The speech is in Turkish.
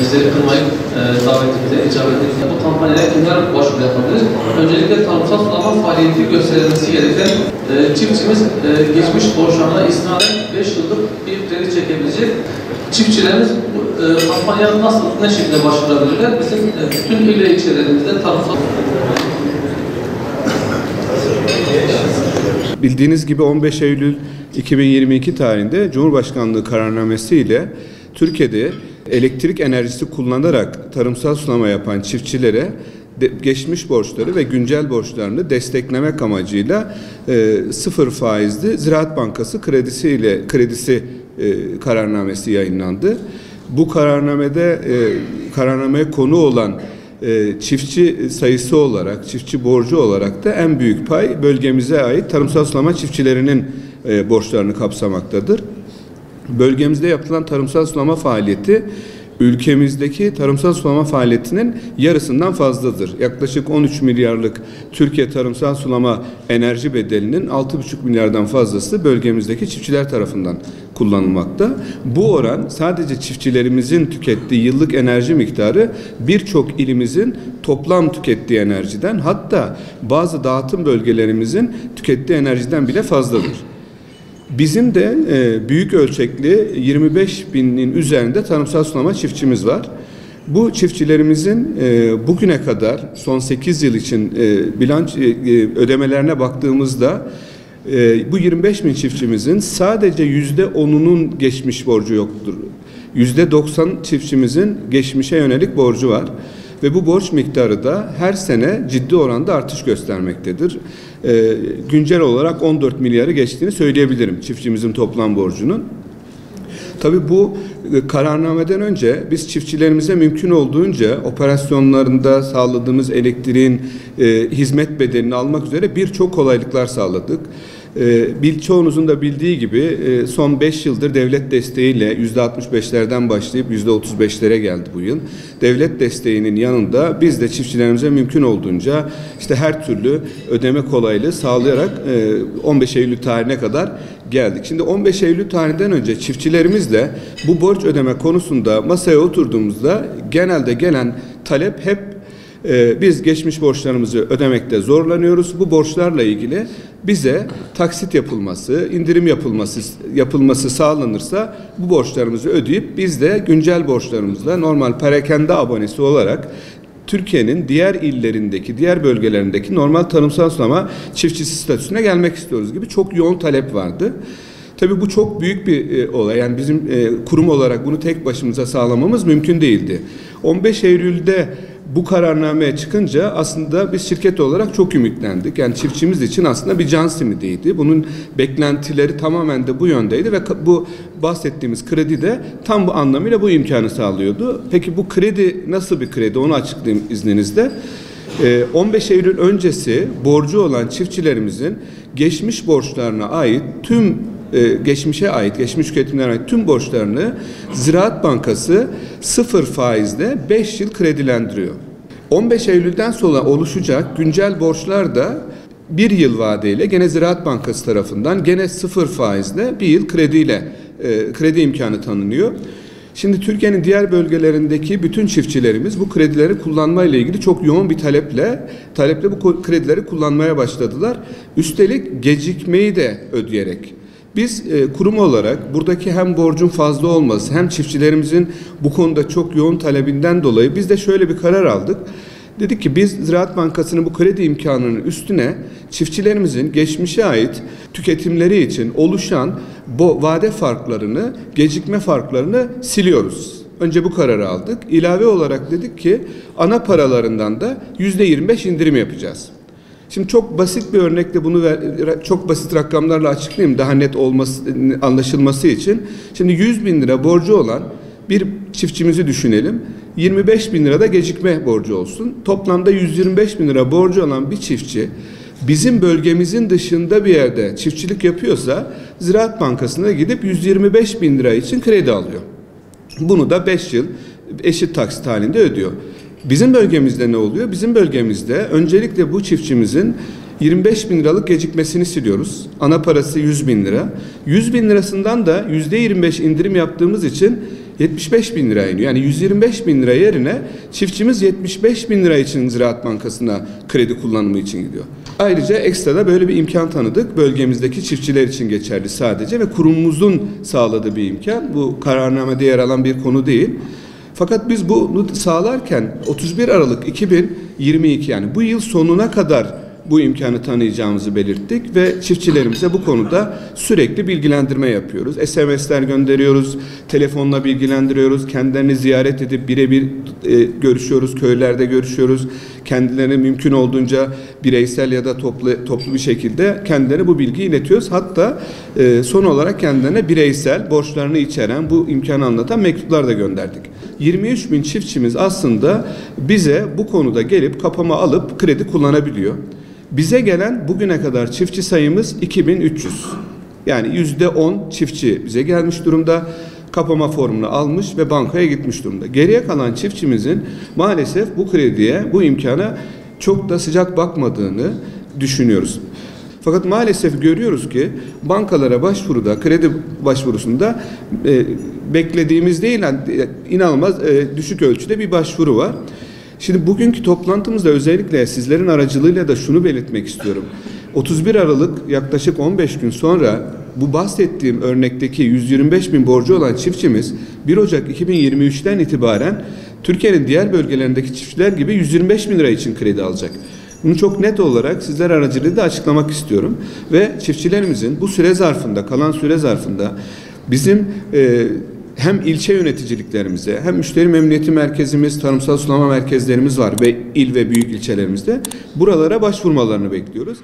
Bizleri kırmayıp davetimize icabet ettik. Bu kampanyaya kimler başvuru yapabilir? Öncelikle tarımsal sulama faaliyeti gösterilmesi gereken çiftçimiz geçmiş borçlarına istinaden 5 yıllık bir kredi çekebilecek. Çiftçilerimiz bu kampanyaya ne şekilde başvurabilirler? Bizim bütün il ve ilçelerimizde tarımsal... Bildiğiniz gibi 15 Eylül 2022 tarihinde Cumhurbaşkanlığı kararnamesi ile Türkiye'de elektrik enerjisi kullanarak tarımsal sulama yapan çiftçilere geçmiş borçları ve güncel borçlarını desteklemek amacıyla sıfır faizli Ziraat Bankası kredisi kararnamesi yayınlandı. Bu kararnameye konu olan çiftçi sayısı olarak, çiftçi borcu olarak da en büyük pay bölgemize ait tarımsal sulama çiftçilerinin borçlarını kapsamaktadır. Bölgemizde yapılan tarımsal sulama faaliyeti ülkemizdeki tarımsal sulama faaliyetinin yarısından fazladır. Yaklaşık 13 milyarlık Türkiye tarımsal sulama enerji bedelinin 6,5 milyardan fazlası bölgemizdeki çiftçiler tarafından kullanılmakta. Bu oran sadece çiftçilerimizin tükettiği yıllık enerji miktarı birçok ilimizin toplam tükettiği enerjiden, hatta bazı dağıtım bölgelerimizin tükettiği enerjiden bile fazladır. Bizim de büyük ölçekli 25 binin üzerinde tarımsal sulama çiftçimiz var. Bu çiftçilerimizin bugüne kadar son 8 yıl için bilanç ödemelerine baktığımızda bu 25 bin çiftçimizin sadece %10'unun geçmiş borcu yoktur. %90 çiftçimizin geçmişe yönelik borcu var. Ve bu borç miktarı da her sene ciddi oranda artış göstermektedir. Güncel olarak 14 milyarı geçtiğini söyleyebilirim çiftçimizin toplam borcunun. Tabii bu kararnameden önce biz çiftçilerimize mümkün olduğunca operasyonlarında sağladığımız elektriğin hizmet bedelini almak üzere birçok kolaylıklar sağladık. Birçoğunuzun da bildiği gibi son 5 yıldır devlet desteğiyle %65'lerden başlayıp %35'lere geldi bu yıl. Devlet desteğinin yanında biz de çiftçilerimize mümkün olduğunca işte her türlü ödeme kolaylığı sağlayarak 15 Eylül tarihine kadar geldik. Şimdi 15 Eylül tarihinden önce çiftçilerimizle bu borç ödeme konusunda masaya oturduğumuzda genelde gelen talep hep biz geçmiş borçlarımızı ödemekte zorlanıyoruz. Bu borçlarla ilgili bize taksit yapılması, indirim yapılması sağlanırsa bu borçlarımızı ödeyip biz de güncel borçlarımızla normal perakende abonesi olarak Türkiye'nin diğer illerindeki, diğer bölgelerindeki normal tarımsal sulama çiftçisi statüsüne gelmek istiyoruz gibi çok yoğun talep vardı. Tabii bu çok büyük bir olay. Yani bizim kurum olarak bunu tek başımıza sağlamamız mümkün değildi. 15 Eylül'de bu kararnameye çıkınca aslında biz şirket olarak çok ümitlendik. Yani çiftçimiz için aslında bir can simidiydi. Bunun beklentileri tamamen de bu yöndeydi ve bu bahsettiğimiz kredi de tam bu anlamıyla bu imkanı sağlıyordu. Peki bu kredi nasıl bir kredi? Onu açıklayayım izninizle. 15 Eylül öncesi borcu olan çiftçilerimizin geçmiş borçlarına ait geçmiş tüketimlere ait tüm borçlarını Ziraat Bankası sıfır faizle 5 yıl kredilendiriyor. 15 Eylül'den sonra oluşacak güncel borçlar da 1 yıl vadeyle gene Ziraat Bankası tarafından gene sıfır faizle 1 yıl kredi imkanı tanınıyor. Şimdi Türkiye'nin diğer bölgelerindeki bütün çiftçilerimiz bu kredileri kullanmayla ilgili çok yoğun bir taleple bu kredileri kullanmaya başladılar. Üstelik gecikmeyi de ödeyerek. Biz kurum olarak buradaki hem borcun fazla olması hem çiftçilerimizin bu konuda çok yoğun talebinden dolayı biz de şöyle bir karar aldık. Dedik ki biz Ziraat Bankası'nın bu kredi imkanının üstüne çiftçilerimizin geçmişe ait tüketimleri için oluşan bu vade farklarını, gecikme farklarını siliyoruz. Önce bu kararı aldık. İlave olarak dedik ki ana paralarından da %25 indirim yapacağız. Şimdi çok basit bir örnekle bunu çok basit rakamlarla açıklayayım daha net anlaşılması için. Şimdi 100 bin lira borcu olan bir çiftçimizi düşünelim. 25 bin lira da gecikme borcu olsun. Toplamda 125 bin lira borcu olan bir çiftçi bizim bölgemizin dışında bir yerde çiftçilik yapıyorsa Ziraat Bankası'na gidip 125 bin lira için kredi alıyor. Bunu da 5 yıl eşit taksit halinde ödüyor. Bizim bölgemizde ne oluyor? Bizim bölgemizde öncelikle bu çiftçimizin 25 bin liralık gecikmesini siliyoruz. Ana parası 100 bin lira. 100 bin lirasından da %25 indirim yaptığımız için 75 bin lira iniyor. Yani 125 bin lira yerine çiftçimiz 75 bin lira için Ziraat Bankası'na kredi kullanımı için gidiyor. Ayrıca ekstra böyle bir imkan tanıdık. Bölgemizdeki çiftçiler için geçerli sadece ve kurumumuzun sağladığı bir imkan. Bu kararnamede yer alan bir konu değil. Fakat biz bunu sağlarken 31 Aralık 2022 yani bu yıl sonuna kadar bu imkanı tanıyacağımızı belirttik ve çiftçilerimize bu konuda sürekli bilgilendirme yapıyoruz. SMS'ler gönderiyoruz, telefonla bilgilendiriyoruz, kendilerini ziyaret edip birebir görüşüyoruz, köylerde görüşüyoruz. Kendilerine mümkün olduğunca bireysel ya da toplu bir şekilde kendilerine bu bilgiyi iletiyoruz. Hatta son olarak kendilerine bireysel borçlarını içeren bu imkanı anlatan mektuplar da gönderdik. 23 bin çiftçimiz aslında bize bu konuda gelip kapama alıp kredi kullanabiliyor. Bize gelen bugüne kadar çiftçi sayımız 2300. Yani %10 çiftçi bize gelmiş durumda. Kapama formunu almış ve bankaya gitmiş durumda. Geriye kalan çiftçimizin maalesef bu krediye, bu imkana çok da sıcak bakmadığını düşünüyoruz. Fakat maalesef görüyoruz ki bankalara başvuruda, kredi başvurusunda beklediğimiz değil, inanılmaz düşük ölçüde bir başvuru var. Şimdi bugünkü toplantımızda özellikle sizlerin aracılığıyla da şunu belirtmek istiyorum. 31 Aralık yaklaşık 15 gün sonra bu bahsettiğim örnekteki 125 bin borcu olan çiftçimiz 1 Ocak 2023'ten itibaren Türkiye'nin diğer bölgelerindeki çiftçiler gibi 125 bin lira için kredi alacak. Bunu çok net olarak sizler aracılığıyla da açıklamak istiyorum. Ve çiftçilerimizin bu süre zarfında, kalan süre zarfında bizim hem ilçe yöneticiliklerimize hem müşteri memnuniyeti merkezimiz, tarımsal sulama merkezlerimiz var ve il ve büyük ilçelerimizde buralara başvurmalarını bekliyoruz.